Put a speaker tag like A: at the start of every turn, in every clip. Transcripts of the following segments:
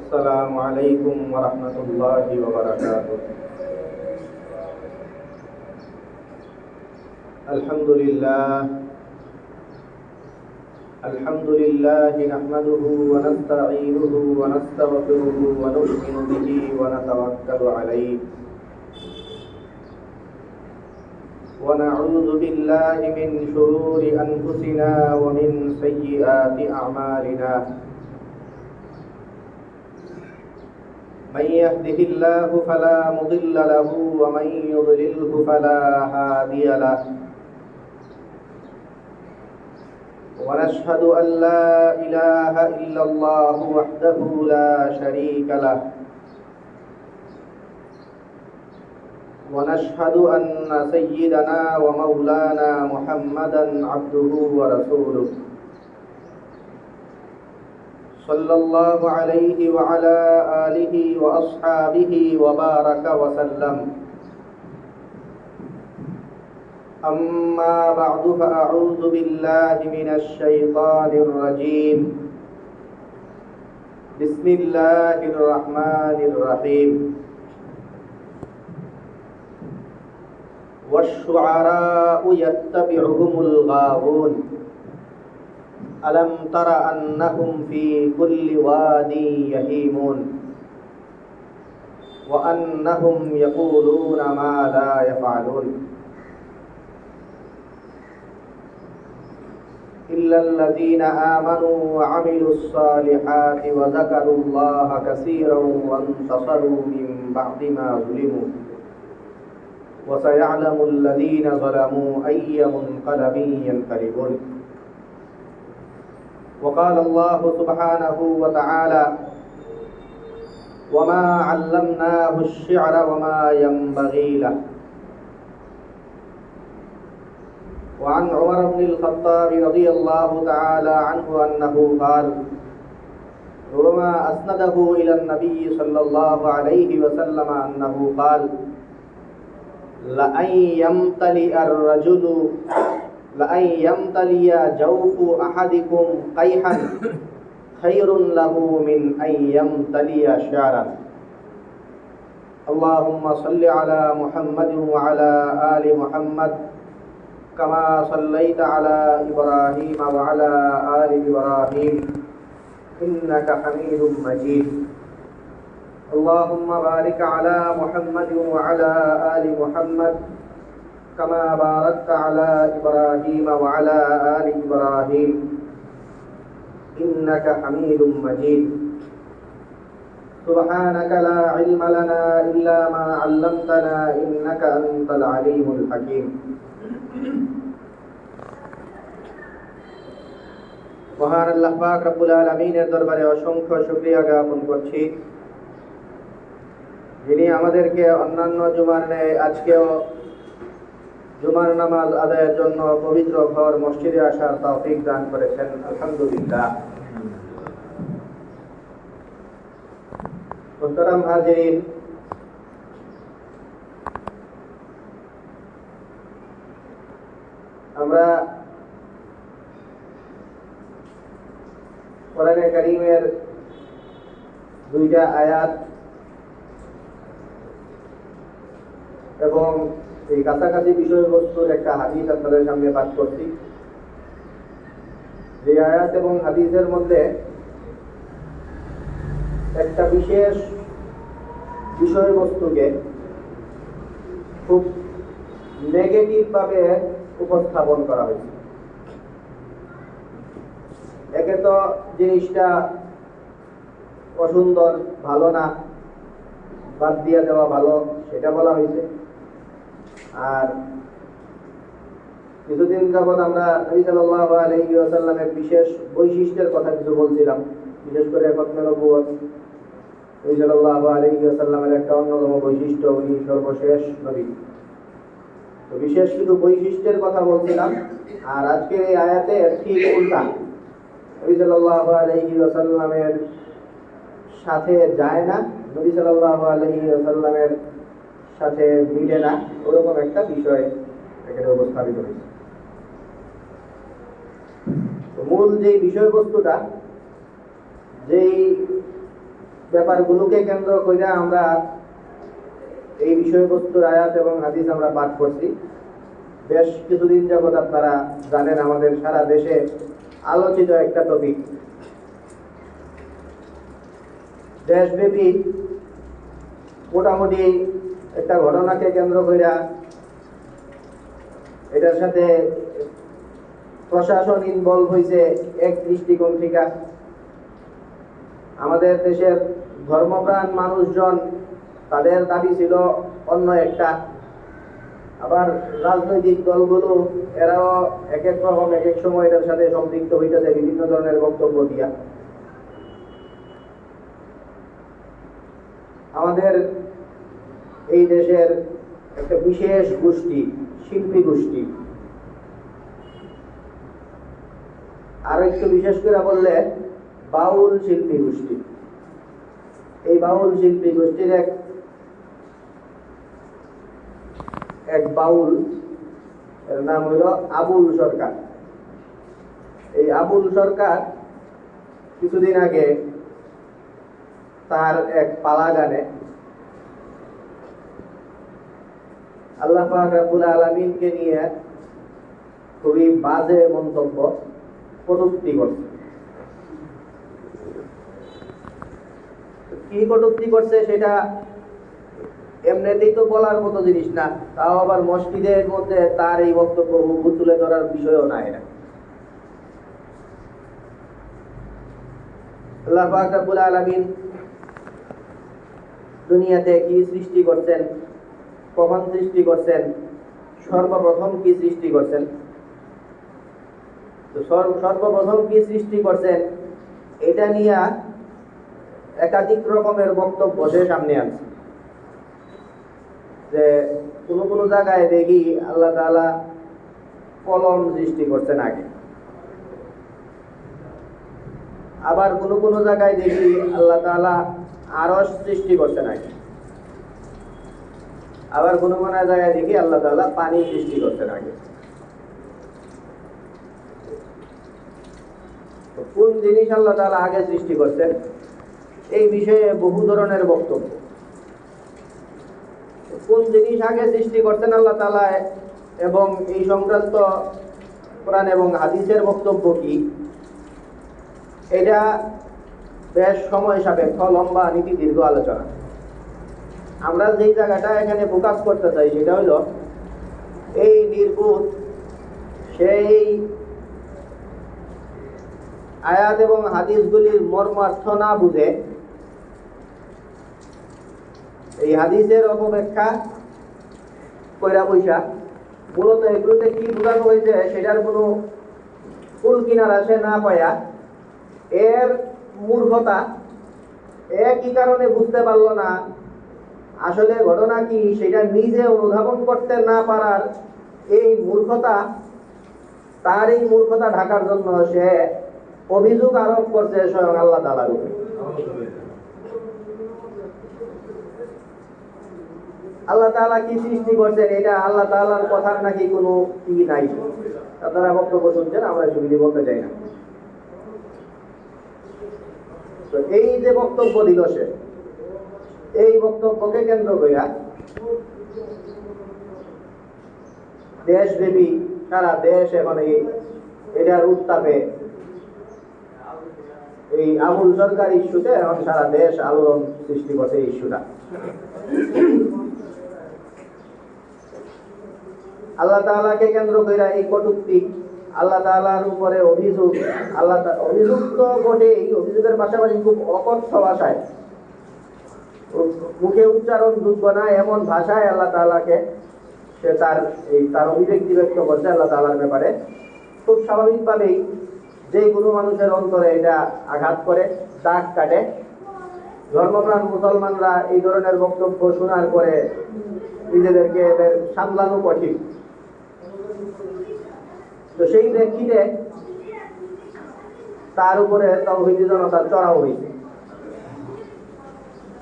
A: السلام عليكم ورحمة الله وبركاته. الحمد لله نحمده ونستعينه ونستغفره ونؤمن به ونتوكل عليه ونعوذ بالله من شرور أنفسنا ومن سيئات أعمالنا. من يهده الله فلا مضل له ومن يضلله فلا هادي له. ونشهد أن لا إله إلا الله وحده لا شريك له. ونشهد أن سيدنا ومولانا محمدا عبده ورسوله صلى الله عليه وعلى آله وأصحابه وبارك وسلم. أما بعد فأعوذ بالله من الشيطان الرجيم. بسم الله الرحمن الرحيم. والشعراء يتبعهم الغاوون ألم تر أنهم في كل واد يهيمون وأنهم يقولون ما لا يفعلون إلا الذين آمنوا وعملوا الصالحات وذكروا الله كثيرا وانتصروا من بعد ما ظلموا وسيعلم الذين ظلموا أي منقلب ينقلبون. وقال الله سبحانه وتعالى وما علمناه الشعر وما ينبغي له. وعن عمر بن الخطاب رضي الله تعالى عنه أنه قال ربما أسنده إلى النبي صلى الله عليه وسلم أنه قال لأن يمتلي جوف أحدكم قيحا خير له من أن يمتلي شعرا. اللهم صل على محمد وعلى آل محمد كما صليت على إبراهيم وعلى آل إبراهيم إنك حميد مجيد. اللهم بارك على محمد وعلى آل محمد كما باركت على إبراهيم وعلى آل إبراهيم إنك حميد مجيد. سبحانك لا علم لنا إلا ما علمتنا إنك أنت العليم الحكيم. মহান আল্লাহ পাক রব্বুল আলামিনের দরবারে অসংখ্য শুকরিয়া জ্ঞাপন করছি, যিনি আমাদেরকে অন্যান্য জুমার ন্যায় আজকেও জুমার নামাজ আদায়ের জন্য পবিত্র ঘর মসজিদে আসার তৌফিক দান করেছেন। আলহামদুলিল্লাহ। মুহতারাম হাজিরিন, আমরা কোরআনে কারীমের দুইটা আয়াত এবং এই কাছাকাছি বিষয়বস্তুর একটা হাদিস আপনাদের সামনে পাঠ করছি। যে আয়াত এবং হাদিসের মধ্যে একটা বিশেষ বিষয়বস্তুকে খুব নেগেটিভ ভাবে উপস্থাপন করা হয়েছে। একে তো জিনিসটা অসুন্দর, ভালো না, বাদ দিয়ে দেওয়া ভালো, সেটা বলা হয়েছে। আর কিছুদিন যাবৎ আমরা নবী সাল্লাল্লাহু আলাইহি ওয়াসাল্লামের বিশেষ বৈশিষ্ট্যের কথা কিছু বলছিলাম, বিশেষ করে খতমে নবুয়ত। নবী সাল্লাল্লাহু আলাইহি ওয়াসাল্লামের একটা অন্যতম বৈশিষ্ট্য, উনি সর্বশেষ নবী। তো বিশেষ কিছু বৈশিষ্ট্যের কথা বলছিলাম। আর আজকের এই আয়াতে ঠিক উল্টা, নবী সাল্লাল্লাহু আলাইহি ওয়াসাল্লামের সাথে যায় না, নবী সাল্লাল্লাহু আলাইহি ওয়াসাল্লামের সাথে মিলে না, ওরকম একটা বিষয় এখানে উপস্থাপিত হয়েছে। মূল যে বিষয়বস্তুটা যেই ব্যাপারগুলোকে কেন্দ্র করে আমরা এই বিষয়বস্তুর আয়াত এবং হাদিস আমরা পাঠ করছি, বেশ কিছুদিন যাবৎ আপনারা জানেন আমাদের সারা দেশে আলোচিত একটা টপিক। দেশব্যাপী মোটামুটি একটা ঘটনাকে কেন্দ্র করে এটার সাথে প্রশাসন ইনভলভ হয়েছে এক দৃষ্টিকোণ থেকে। আমাদের দেশের ধর্মপ্রাণ মানুষজন, তাদের দাবি ছিল অন্য একটা। আবার রাজনৈতিক দলগুলো এরাও এক এক রকম এক এক সময় এটার সাথে সম্পৃক্ত হইতেছে বিভিন্ন ধরনের বক্তব্য দিয়া। আমাদের এই দেশের একটা বিশেষ গোষ্ঠী, শিল্পী গোষ্ঠী, আর একটু বিশেষ করে বললে বাউল শিল্পী গোষ্ঠী। এই বাউল শিল্পী গোষ্ঠীর এক বাউল, এর নাম হইল আবুল সরকার। এই আবুল সরকার কিছুদিন আগে তার এক পালা গানে আল্লাহ পাক রব্বুল আলামিনকে নিয়ে খুবই বাজে মন্তব্য, কটূক্তি করছে। কি কটূক্তি করছে সেটা এমনিতেই তো বলার মতো জিনিস না, তাও আবার মসজিদের মধ্যে তার এই বক্তব্য তুলে ধরার বিষয়ও না। এটা আল্লাহ পাক রব্বুল আলামিন দুনিয়াতে কি সৃষ্টি করছেন, কখন সৃষ্টি করছেন, সর্বপ্রথম কি সৃষ্টি করছেন, তো সর্বপ্রথম কি সৃষ্টি করছেন এটা নিয়ে একাধিক রকমের বক্তব্য সে সামনে আনছে। যে কোনো জায়গায় দেখি আল্লাহ তাআলা কলম সৃষ্টি করছেন আগে, আবার কোনো জায়গায় দেখি আল্লাহ তাআলা আরশ সৃষ্টি করছেন আগে, আবার কোনো জায়গায় দেখি আল্লাহ তাআলা পানি সৃষ্টি করছেন আগে। কোন জিনিস আল্লাহ তাআলা আগে সৃষ্টি করছেন এই বিষয়ে বহু ধরনের বক্তব্য। কোন জিনিস আগে সৃষ্টি করছেন আল্লাহ তাআলা এবং এই সংক্রান্ত কোরআন এবং হাদিসের বক্তব্য কি, এটা বেশ সময় সাপেক্ষ, লম্বা নীতি দীর্ঘ আলোচনা। আমরা যেই জায়গাটা এখানে ফোকাস করতে চাই সেটা হলো এই নির্বোধ সেই আয়াত এবং হাদিসগুলির মর্মার্থ না বুঝে এই হাদিসের অপব্যাখ্যা কইরা বইসা মূলত এগুলোতে কি বোঝানো হয়েছে সেটার কোনো কুল কিনারা সে না পায়া এর মূর্খতা, কি কারণে বুঝতে পারলো না আসলে ঘটনা কি সেটা নিজে অনুধাবন করতে না পারার এই মূর্খতা, তার এই মূর্খতা ঢাকার জন্য সে অভিযোগ আরোপ করছে স্বয়ং আল্লাহ তাআলার উপরে। আল্লাহ তাআলা কি সৃষ্টি করছেন এটা আল্লাহ তাআলার কথার নাকি কোনো কি নাই। আপনারা বক্তব্য শুনছেন, আমরা সেগুলি বলতে চাই না। তো এই যে বক্তব্য দিল সে, এই বক্তব্যকে কেন্দ্র করে দেশব্যাপী সারা দেশ এখন এটার উত্তাপে এই আবুল সরকার ইস্যুতে এখন সারা দেশ আলোড়ন সৃষ্টি করছে। এই ইস্যুটা আল্লাহ তাআলাকে কেন্দ্র করে এই কটূক্তি, আল্লাহ তাআলার উপরে অভিযোগ, অভিযোগ তো বটেই, অভিযোগের পাশাপাশি খুব অকথ্য ভাষায়, মুখে উচ্চারণ যোগ্য না এমন ভাষায় আল্লাহ তাআলাকে সে তার অভিব্যক্তি ব্যক্ত করছে আল্লাহ তাআলার ব্যাপারে। খুব স্বাভাবিকভাবেই যেই কোনো মানুষের অন্তরে এটা আঘাত করে, দাগ কাটে। ধর্মপ্রাণ মুসলমানরা এই ধরনের বক্তব্য শোনার পরে নিজেদেরকে এদের সামলানো কঠিন। তো সেই প্রেক্ষিতে তার উপরে তাওহীদি জনতা চড়াও হয়েছে।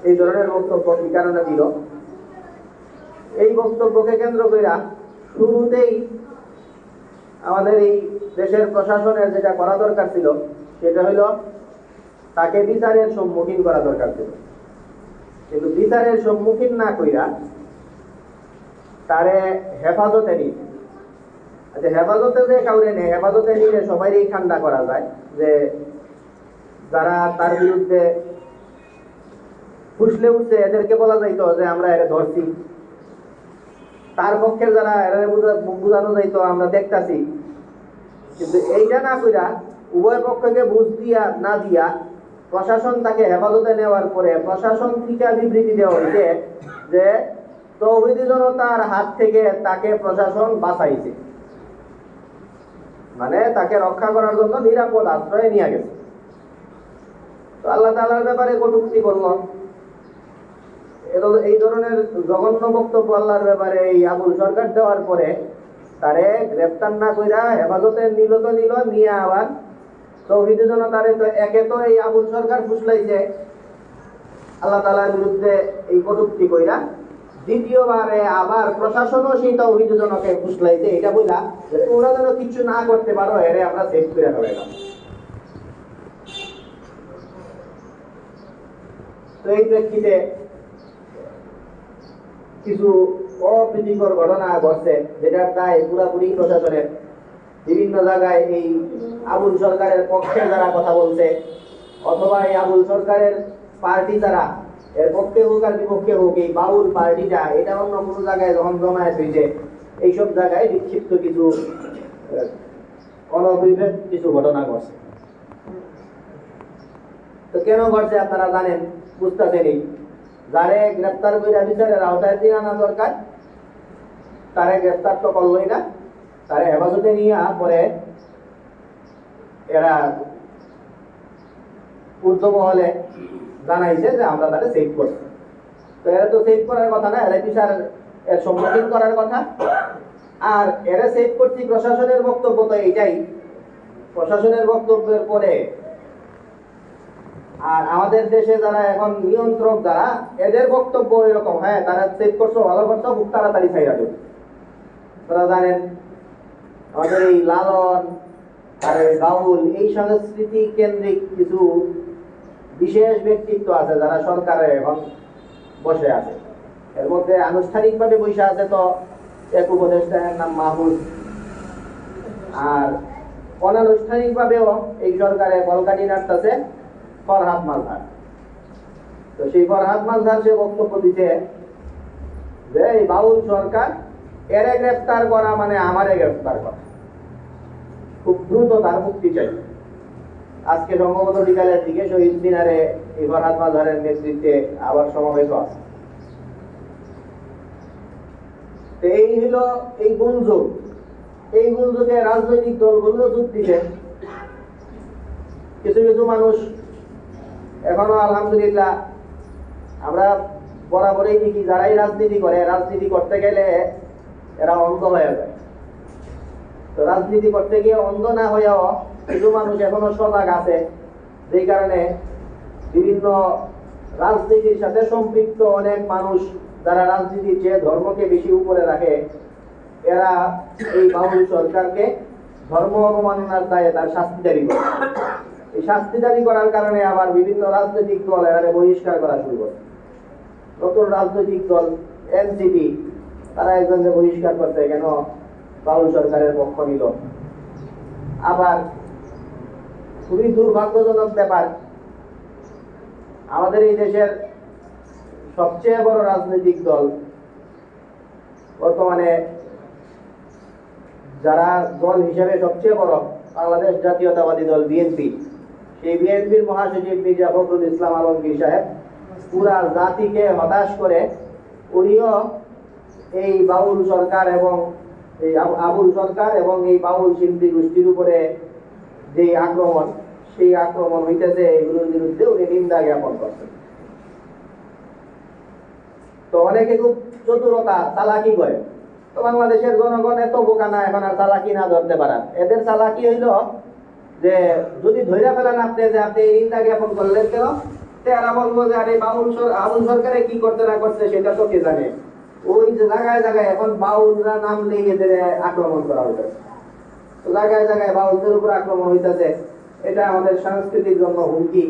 A: এই ধরনের বক্তব্য কি কারণে দিল? এই বক্তব্যকে কেন্দ্র করে শুরুতেই আমাদের এই দেশের প্রশাসনের যেটা করা দরকার ছিল সেটা হলো তাকে বিচারের সম্মুখীন করা দরকার ছিল, কিন্তু বিচারের সম্মুখীন না কইরা তারে হেফাজতে নিয়ে। আচ্ছা, হেফাজতে যে কাউরে নেই, হেফাজতে নিলে সবাইই ঠান্ডা করা যায় যে যারা তার বিরুদ্ধে ফুসলে উঠছে এদেরকে বলা যাইতো যে আমরা এরা ধরছি, তার পক্ষের যারা এরা বুঝানো যাইতো আমরা দেখতাছি। কিন্তু এইটা না কইরা উভয় পক্ষকে বুঝ দিয়া না দিয়া প্রশাসন তাকে হেফাজতে নেওয়ার পরে প্রশাসন থেকে বিবৃতি দেওয়া হয়েছে যে তৌহিদি জনতার হাত থেকে তাকে প্রশাসন বাঁচাইছে, মানে তাকে রক্ষা করার জন্য নিরাপদ আশ্রয়ে নিয়ে গেছে। তো আল্লাহ তাআলার ব্যাপারে কটূক্তি করল, এই ধরনের জঘন্য বক্তব্য আল্লাহর ব্যাপারে এই আবুল সরকার দেওয়ার পরে তারে গ্রেফতার না কইরা হেফাজতে নিল, তো নিল, নিয়ে আবার তৌহিদি জনতারে তো একে তো এই আবুল সরকার ফুসলাইছে আল্লাহ তাআলার বিরুদ্ধে এই কটূক্তি কইরা, দ্বিতীয়বারে আবার প্রশাসনও সেই তৌহিদি জনকে ফুসলাইছে এটা বইলা যে তোমরা যেন কিছু না করতে পারো, এরে আমরা সেভ করে ফেলাইলাম। তো এই প্রেক্ষিতে কিছু অপ্রীতিকর ঘটনা ঘটছে, যেটার দায় পুরাপুরি প্রশাসনের। বিভিন্ন জায়গায় এই আবুল সরকারের পক্ষে যারা কথা বলছে অথবা এই আবুল সরকারের পার্টি যারা, এর পক্ষে হোক আর বিপক্ষে হোক, এই বাউল পার্টিটা এটা অন্য কোনো জায়গায় যখন জমায়েত হয়েছে, এইসব জায়গায় বিক্ষিপ্ত কিছু অনভিপ্রেত কিছু ঘটনা ঘটছে। তো কেন ঘটছে আপনারা জানেন, বুঝতেছেনই। যারে গ্রেফতার করে বিচারের আওতায় দিয়ে আনা দরকার তারে গ্রেফতার তো করলোই না, তারে হেফাজতে নিয়ে পরে এরা ঊর্ধ্বমহলে জানাইছে যে আমরা তারে সেভ করছি। তো এরা তো সেভ করার কথা না, এরা বিচার এর সম্মুখীন করার কথা। আর এরা সেভ করছি, প্রশাসনের বক্তব্য তো এইটাই। প্রশাসনের বক্তব্যের পরে আর আমাদের দেশে যারা এখন নিয়ন্ত্রক যারা, এদের বক্তব্য এরকম, হ্যাঁ তারা সেভ করছো, ভালো করছো, খুব তাড়াতাড়ি ছাইরা দেব। আপনারা জানেন আমাদের এই লালন আর বাউল এই সংস্কৃতি কেন্দ্রিক কিছু বিশেষ ব্যক্তিত্ব আছে যারা সরকারে এখন বসে আছে। এর মধ্যে আনুষ্ঠানিকভাবে বসে আছে তো এক উপদেষ্টার নাম মাহফুজ, আর অনানুষ্ঠানিকভাবেও এই সরকারে কলকাঠি নাড়তেছে ফরহাদ মালহার। তো সেই ফরহাদ মালহার সে বক্তব্য দিতে যে এই বাউল সরকার এরে গ্রেফতার করা মানে আমারে গ্রেফতার করা, খুব দ্রুত তার মুক্তি চাই। আজকে সম্ভবত বিকালের দিকে শহীদ মিনারে এই ফরহাদ মালহারের নেতৃত্বে আবার সমাবেশ আছে। এই হলো এই গুঞ্জন, এই গুঞ্জনে রাজনৈতিক দলগুলো যোগ দিচ্ছে। কিছু কিছু মানুষ এখনো আলহামদুলিল্লাহ আমরা বরাবরই দেখি, যারাই রাজনীতি করে, রাজনীতি করতে গেলে এরা অন্ধ হয়ে যায়। তো রাজনীতি করতে গিয়ে অন্ধ না হয়েও কিছু মানুষ এখনো সজাগ আছে, যেই কারণে বিভিন্ন রাজনীতির সাথে সম্পৃক্ত অনেক মানুষ যারা রাজনীতির চেয়ে ধর্মকে বেশি উপরে রাখে, এরা এই বাউল সরকারকে ধর্ম অবমাননার দায়ে তার শাস্তি দাবি করে। এই শাস্তি দাবি করার কারণে আবার বিভিন্ন রাজনৈতিক দল এখানে বহিষ্কার করা শুরু করে। নতুন রাজনৈতিক দল এনসিপি তারা একজনকে বহিষ্কার করতে কেন বাউল সরকারের পক্ষ নিল। আবার খুবই দুর্ভাগ্যজনক ব্যাপার, আমাদের এই দেশের সবচেয়ে বড় রাজনৈতিক দল বর্তমানে, যারা দল হিসেবে সবচেয়ে বড়, বাংলাদেশ জাতীয়তাবাদী দল বিএনপি, সেই বিএনপির মহাসচিব মির্জা ফখরুল ইসলাম আলমগীর সাহেব পুরা জাতিকে হতাশ করে উনিও এই বাউল সরকার এবং এই আবুল সরকার এবং এই বাউল শিল্পী গোষ্ঠীর উপরে যে আক্রমণ, সেই আক্রমণ হইতেছে, এগুলোর বিরুদ্ধে উনি নিন্দা জ্ঞাপন করছেন। তো অনেকে খুব চতুরতা চালাকি করে। তো বাংলাদেশের জনগণ এত বোকা না এখন আর চালাকি না ধরতে পারার। এদের চালাকি হইল যে যদি ধৈর্য ফেলেন আপনি যে আপনি এই নিন্দা জ্ঞাপন করলেন কেন, এরা বলবো যে আরে আবুল সরকারে কি করতে না করছে সেটা তো কে জানে। ওই যে জায়গায় জায়গায় এখন বাউলরা নাম নিয়ে এদের আক্রমণ করা হইতেছে। তো জায়গায় জায়গায় বাউলদের উপর আক্রমণ হইতেছে, এটা আমাদের সংস্কৃতির জন্য হুমকি।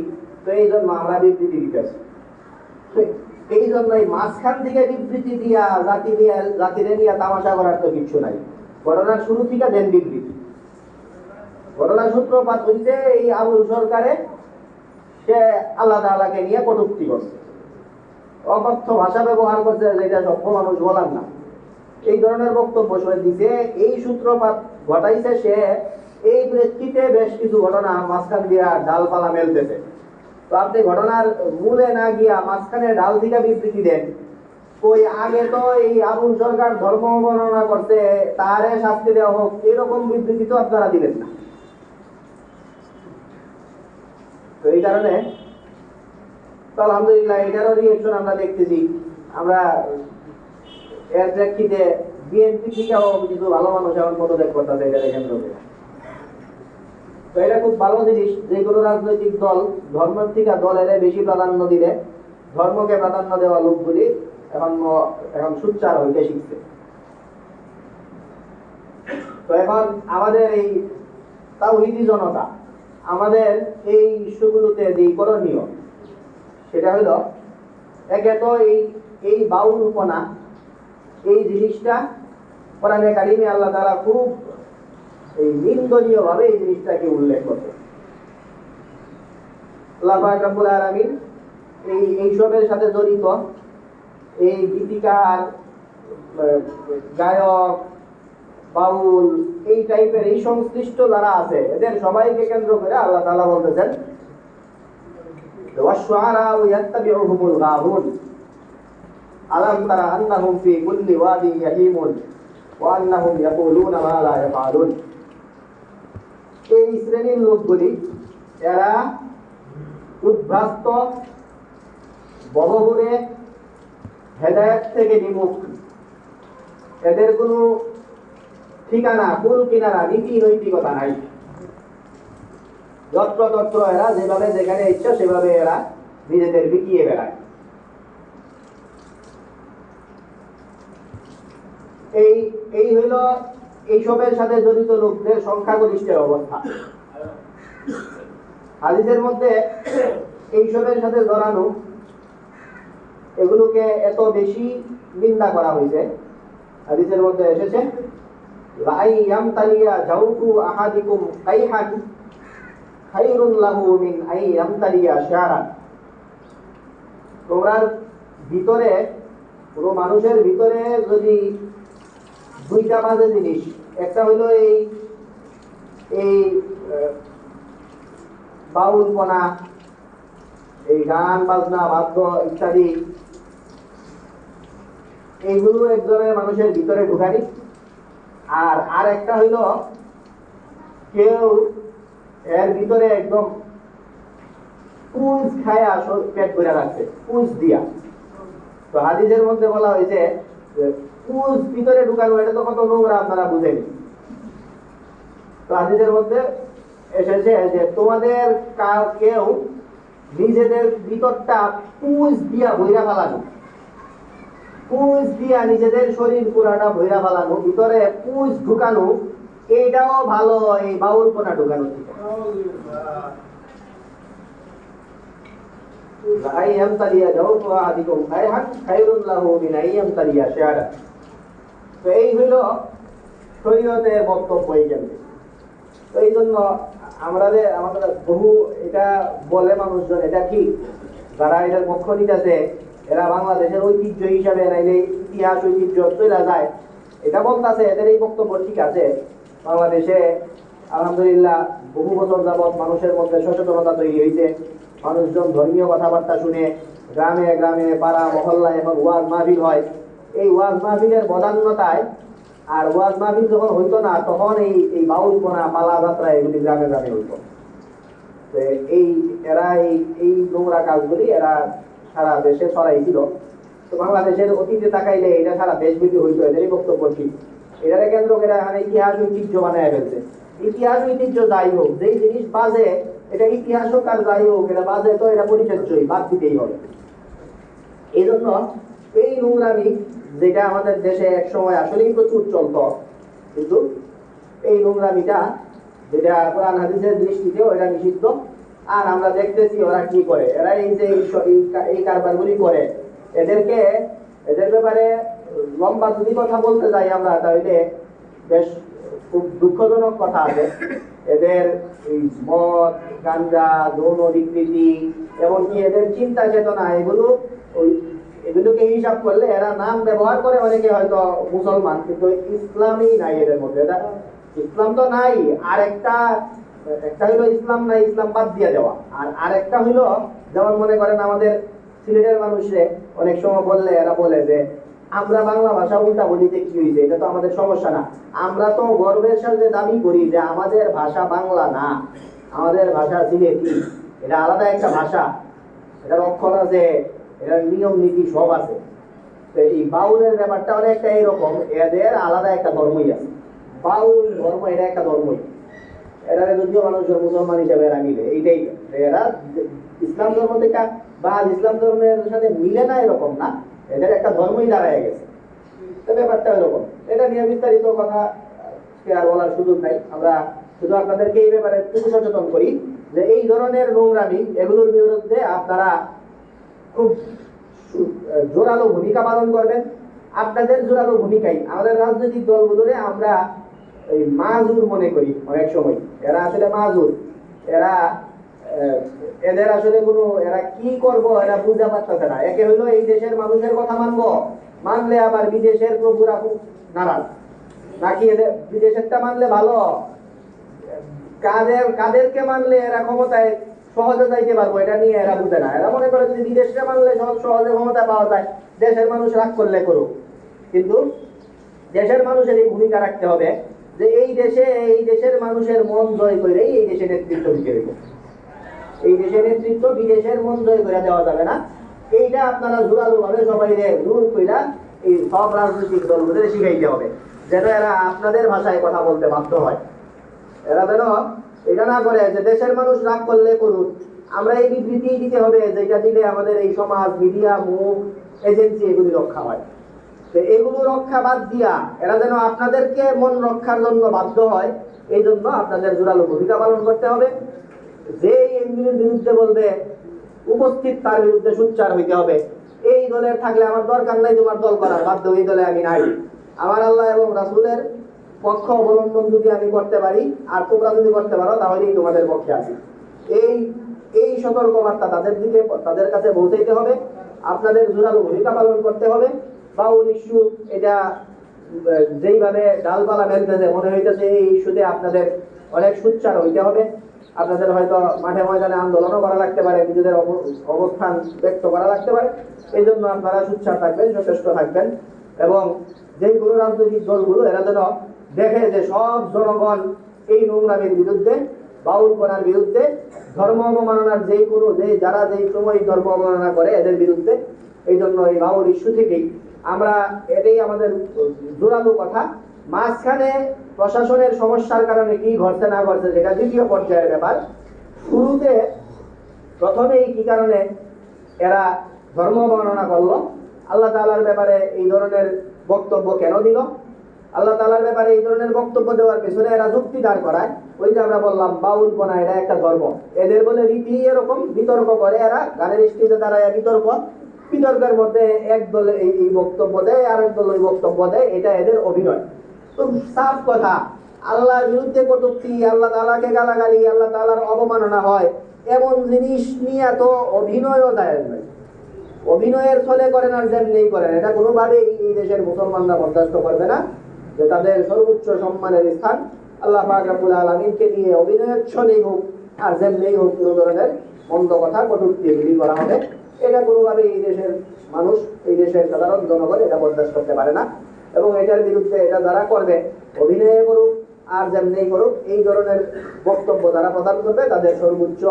A: তো এই জন্য আমরা বিবৃতি দিতেছি। তো এই জন্য এই মাঝখান থেকে বিবৃতি দিয়া জাতিরে নিয়ে তামাশা করার তো কিছু নাই। ঘটনার শুরু থেকে দেন বিবৃতি। ঘটনার সূত্রপাত হইতে এই আবুল সরকারে সে আল্লাহ তাআলাকে নিয়ে কটূক্তি করছে, অকথ্য ভাষা ব্যবহার করছে, যেটা সভ্য মানুষ বলার না, এই ধরনের বক্তব্য সে দিছে। এই সূত্রপাত ঘটাইছে সে। এই প্রেক্ষিতে বেশ কিছু ঘটনা মাঝখান দিয়া ডালপালা মেলতেছে। তো আপনি ঘটনার মূলে না গিয়া মাঝখানে ডাল থেকে বিবৃতি দেন। ওই আগে তো এই আবুল সরকার ধর্ম বর্ণনা করতে, তারে শাস্তি দেওয়া হোক, এরকম বিবৃতি তো আপনারা দিলেন না। তো এই কারণে তো আলহামদুলিল্লাহ এটারও রিয়েকশন আমরা দেখতেছি। আমরা এর প্রেক্ষিতে বিএনপি থেকেও কিছু ভালো মানুষ এখন পদত্যাগ করতেছে এটা কেন্দ্র করে। তো এটা খুব ভালো জিনিস, যে কোনো রাজনৈতিক দল ধর্মের থেকে দলের বেশি প্রাধান্য দিলে ধর্মকে প্রাধান্য দেওয়া লোকগুলি এখন সুচ্চার হইতে শিখছে। তো এখন আমাদের এই তাওহীদি জনতা আমাদের এই ইস্যুগুলোতে যে করণীয় সেটা হলো, একে তো এই বাউলপনা এই জিনিসটা কোরআনে কারিমে আল্লাহ তাআলা খুব এই নিন্দনীয় ভাবে এই জিনিসটাকে উল্লেখ করছে। আল্লাহ পাক রব্বুল আলামিন এইসবের সাথে জড়িত এই গীতিকার, গায়ক, বাউল, এই টাইপের এই সংশ্লিষ্ট যারা আছে এদের সবাইকে কেন্দ্র করে আল্লাহ তাআলা বলতেছেন, ওয়াশ-শুআরাউ ইয়াত্তাবিউহুমুল গাবুন আলাম তারা আন্নাহুম ফি কুল্লি ওয়াদিন ইয়াহিমুন ওয়া আন্নাহুম ইয়াকুলুনা মা লা ইয়াফআলুন। এই শ্রেণীর লোকগুলি এরা উদ্ভ্রান্ত, বলবুরে, হেদায়েত থেকে বিমুখ। এদের কোনো ঠিকানা, কুল কিনারা, নীতি নৈতিকতা নাই। যত্রতত্র এরা যেভাবে যেখানে ইচ্ছা সেভাবে এরা নিজেদের বিকিয়ে বেড়ায়। এই হইল এইসবের সাথে জড়িত লোকদের সংখ্যাগরিষ্ঠের অবস্থা। হাদিসের মধ্যে এইসবের সাথে জড়ানো এগুলোকে এত বেশি নিন্দা করা হয়েছে। হাদিসের মধ্যে এসেছে, লাই ইয়ামতালিয়া জাওফু আহাদিকুম কাইহান খায়রুল লাহু মিন আই ইয়ামতালিয়া শারান। তোমার ভিতরে, কোনো মানুষের ভিতরে যদি দুইটা বাজে জিনিস, একটা হইলো এই বাউলপনা, এই গান বাজনা, বাদ্য ইত্যাদি, এইগুলো একজনের মানুষের ভিতরে ঢুকানি। আর একটা হইল কেউ এর ভিতরে একদম পুঁজ খায়া পেট ভরে রাখছে, পুঁজ দিয়া। তো হাদিসের মধ্যে বলা হয়েছে পুঁজ ভিতরে ঢুকানো, এটা তো কত নোংরা আপনারা বুঝেনি। তো হাদিসের মধ্যে এসেছে যে তোমাদের কেউ নিজেদের ভিতরটা পুঁজ দিয়া ভইরা ফেলানো, পুঁজ দিয়া নিজেদের শরীর পুরাটা ভইরা ফেলানো, ভিতরে পুঁজ ঢুকানো, এইটাও ভালো এই বাউলপনা ঢুকানো থেকে। তো এই হইল শরীয়তের বক্তব্য এই কেন্দ্রে। তো এই জন্য আমাদের বহু এটা বলে মানুষজন, এটা কি যারা এটার পক্ষ নিতেছে এরা বাংলাদেশের ঐতিহ্য হিসাবে নাইলে ইতিহাস ঐতিহ্য চলে যায়, এটা বলতেছে, এদের এই বক্তব্য ঠিক আছে। বাংলাদেশে আলহামদুলিল্লাহ বহু বছর যাবৎ মানুষের মধ্যে সচেতনতা তৈরি হয়েছে। মানুষজন ধর্মীয় কথাবার্তা শুনে গ্রামে গ্রামে, পাড়া মহল্লায় এখন ওয়াজ মাহফিল হয়। এই ওয়াজ মাহফিলের বদান্যতায়, আর ওয়াজ মাহফিল যখন হইতো না তখন এই বাউলপনা, পালা যাত্রা এগুলি গ্রামে গ্রামে হইতো। এরা এই নোংরা কাজগুলি এরা সারা দেশে ছড়াইছিল। তো বাংলাদেশের অতীতে তাকাইলে এটা সারা দেশব্যাপী হইতো, এদেরই বক্তব্য ঠিক। এটাকে কেন্দ্র করে এখানে ইতিহাস ঐতিহ্য বানায় ফেলছে। ইতিহাস ঐতিহ্য যাই হোক, যেই জিনিস বাজে এটা ইতিহাস হোক আর যাই হোক, এটা বাজে তো এটা পরিচর্যই, বাদ দিতেই হবে। এই জন্য এই নোংরামি, যেটা আমাদের দেশে এক সময় আসলেই প্রচুর চলত, কিন্তু এই নোংরামিটা যেটা কোরআন হাদিসের দৃষ্টিতেও এটা নিষিদ্ধ, আর আমরা দেখতেছি ওরা কি করে, এরা এই যে এই কারবারগুলি করে, এদেরকে এদের ব্যাপারে লম্বা যদি কথা বলতে যাই আমরা, তাহলে বেশ খুব দুঃখজনক কথা আছে। এদের এই মদ, গাঞ্জা, যৌন বিকৃতি, এমনকি এদের চিন্তা চেতনা, এগুলোকে হিসাব করলে এরা নাম ব্যবহার করে অনেকে হয়তো মুসলমান, কিন্তু ইসলামই নাই এদের মধ্যে। এটা ইসলাম তো নাই, আর একটা হইলো ইসলাম নাই, ইসলাম বাদ দিয়ে দেওয়া। আর আরেকটা হইলো, যেমন মনে করেন আমাদের সিলেটের মানুষরে অনেক সময় বললে এরা বলে যে আমরা বাংলা ভাষা উল্টা বলিতে কি হয়েছে, এটা তো আমাদের সমস্যা না। আমরা তো গর্বের সাথে দাবি করি যে আমাদের ভাষা বাংলা না, আমাদের ভাষা সিলেটি, এটা আলাদা একটা ভাষা, এটার অক্ষর আছে, এটার নিয়ম নীতি সব আছে। তো এই বাউলের ব্যাপারটা অনেকটা এইরকম, এদের আলাদা একটা ধর্মই আছে, বাউল ধর্ম, এটা একটা ধর্মই। এরা যদিও মানুষের মুসলমান হিসেবে এরা মিলে, এইটাই এরা ইসলাম ধর্ম থেকে বা ইসলাম ধর্মের সাথে মিলে না এরকম না, এদের একটা ধর্মই দাঁড়ায় গেছে। তো ব্যাপারটা এরকম, এটা নিয়ে বিস্তারিত কথা আর বলার সুযোগ নাই। আমরা শুধু আপনাদেরকে এই ব্যাপারে একটু সচেতন করি যে এই ধরনের নোংরামি, এগুলোর বিরুদ্ধে আপনারা খুব জোরালো ভূমিকা পালন করবেন। আপনাদের জোরালো ভূমিকাই আমাদের রাজনৈতিক দলগুলোরে আমরা এই মাজুর মনে করি অনেক সময়। এরা আসলে মাজুর, এরা এদের আসলে কোনো, এরা কি করব এরা বুঝতে পারতেছে না। একে হইলো এই দেশের মানুষের কথা মানবো, মানলে আবার বিদেশের প্রভুরা খুব নারাজ, নাকি এদের বিদেশেরটা মানলে ভালো, কাদেরকে মানলে এরা ক্ষমতায় সহজে যাইতে পারবো, এটা নিয়ে এরা বুঝে না। এরা মনে করে যদি বিদেশকে মানলে সহজে ক্ষমতা পাওয়া যায়, দেশের মানুষ রাগ করলে করুক। কিন্তু দেশের মানুষের এই ভূমিকা রাখতে হবে যে এই দেশের মানুষের মন জয় করে এই দেশের নেতৃত্ব দিতে হইব। এই দেশের নেতৃত্ব বিদেশের মন জয় করে দেওয়া যাবে না। এইটা আপনারা জোরালো ভাবে সবাই দূর কইরা এই সব রাজনৈতিক দলগুলোদের শিখাইতে হবে, যেন এরা আপনাদের ভাষায় কথা বলতে বাধ্য হয়। এরা যেন এটা না করে যে দেশের মানুষ রাগ করলে করুক, আমরা এই বিবৃতি দিতে হবে যেটা দিলে আমাদের এই সমাজ, মিডিয়া, মুখ, এজেন্সি এগুলি রক্ষা হয়। তো এগুলো রক্ষা বাদ দিয়া এরা যেন আপনাদেরকে মন রক্ষার জন্য বাধ্য হয়, এই জন্য আপনাদের জোরালো ভূমিকা পালন করতে হবে। যে এগুলির বিরুদ্ধে বলবে উপস্থিত তার বিরুদ্ধে সোচ্চার হইতে হবে। এই দলের থাকলে আমার দরকার নাই তোমার দল করার, বাধ্য এই দলে আমি নাই। আমার আল্লাহ এবং রাসূলের পক্ষ অবলম্বন যদি আমি করতে পারি আর তোমরা যদি করতে পারো, তাহলেই তোমাদের পক্ষে আছি। এই সতর্কবার্তা তাদের কাছে পৌঁছাইতে হবে। আপনাদের জোরালো ভূমিকা পালন করতে হবে। বাউল ইস্যু, এটা যেইভাবে ডালপালা মেলতেছে, মনে হইতেছে এই ইস্যুতে আপনাদের অনেক সোচ্চার হইতে হবে। আপনাদের হয়তো মাঠে ময়দানে আন্দোলনও করা লাগতে পারে, নিজেদের অবস্থান ব্যক্ত করা লাগতে পারে। এই জন্য আপনারা সোচ্চার থাকবেন, সচেষ্ট থাকবেন। এবং যেইগুলো রাজনৈতিক দলগুলো এরা যেন দেখে যে সব জনগণ এই নোংরামির বিরুদ্ধে, বাউল করার বিরুদ্ধে, ধর্ম অবমাননার যারা যেই সময় ধর্ম অবমাননা করে এদের বিরুদ্ধে। এই জন্য এই বাউল ইস্যু থেকেই আমরা, এটাই আমাদের জোরালো কথা। মাঝখানে প্রশাসনের সমস্যার কারণে কি ঘটছে না ঘটছে সেটা দ্বিতীয় পর্যায়ের ব্যাপার। শুরুতে প্রথমেই কি কারণে এরা ধর্ম অবমাননা করলো, আল্লাহ তাআলার ব্যাপারে এই ধরনের বক্তব্য কেন দিল, আল্লাহ তাআলার ব্যাপারে এই ধরনের বক্তব্য দেওয়ার পেছনে এরা যুক্তি দাঁড় করায়। ওই যে আমরা বললাম বাউলপনা, এটা একটা ধর্ম, এদের বলে রীতি এরকম। বিতর্ক করে এরা, গানের স্টেজে দাঁড়ায় বিতর্কের মধ্যে এক দল এই বক্তব্য দেয়, আরেক দল ওই বক্তব্য দেয়, এটা এদের অভিনয়। তো সাফ কথা, আল্লাহর বিরুদ্ধে কটূক্তি, আল্লাহ তাআলাকে গালাগালি, আল্লাহ তাআলার অবমাননা হয়, এমন জিনিস নিয়ে তো অভিনয়ও জায়েজ নাই। অভিনয়ের ছলে করেন আর যেমনি করেন, এটা কোনোভাবেই এই দেশের মুসলমানরা বরদাস্ত করবে না। যে তাদের সর্বোচ্চ সম্মানের স্থান আল্লাহ পাক রব্বুল আলামিনকে নিয়ে অভিনয়ের ছলেই হোক আর যেমনি হোক, কোনো ধরনের মন্দ কথা, কটূক্তি এগুলি করা হবে, এটা কোনোভাবেই এই দেশের মানুষ, এই দেশের সাধারণ জনগণ এটা বরদাস্ত করতে পারে না। এবং এটার বিরুদ্ধে এটা যারা করবে, অভিনয় করুক আর যেমনি করুক, এই ধরনের বক্তব্য যারা প্রদান করবে তাদের সর্বোচ্চ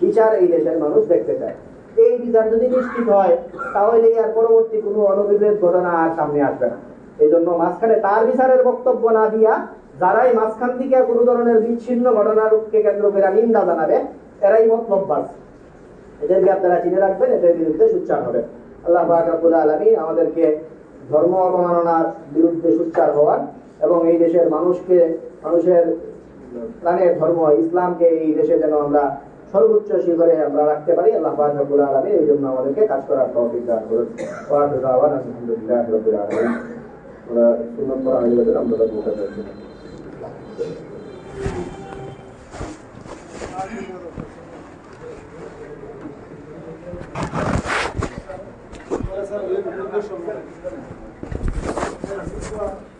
A: বিচার এই দেশের মানুষ দেখতে চায়। এই বিচার যদি নিশ্চিত হয়, তাহলে আর পরবর্তী কোনো অনভিপ্রেত ঘটনা আর সামনে আসবে না। এই জন্য মাঝখানে তার বিচারের বক্তব্য না দিয়া যারাই মাঝখান থেকে কোনো ধরনের বিচ্ছিন্ন ঘটনাকে কেন্দ্র করে নিন্দা জানাবে, এরাই মতলববাজ। এদেরকে আপনারা চিনে রাখবেন, এদের বিরুদ্ধে সোচ্চার হবে। আল্লাহ পাক রব্বুল আলামিন আমাদেরকে ধর্ম অবমাননার বিরুদ্ধে সোচ্চার হওয়ার এবং এই দেশের মানুষের প্রাণের ধর্ম ইসলামকে এই দেশে যেন আমরা সর্বোচ্চ শিখরে আমরা রাখতে পারি। আল্লাহ পাক রব্বুল আলামিন এই জন্য আমাদেরকে কাজ করার তৌফিক দান করুন। ওয়া আখিরু দাওয়ানা আলহামদুলিল্লাহি রাব্বিল আলামিন। আমরা সুন্নাত পড়া হয়ে গেলে আমরা বলতে পারছি না। Gracias.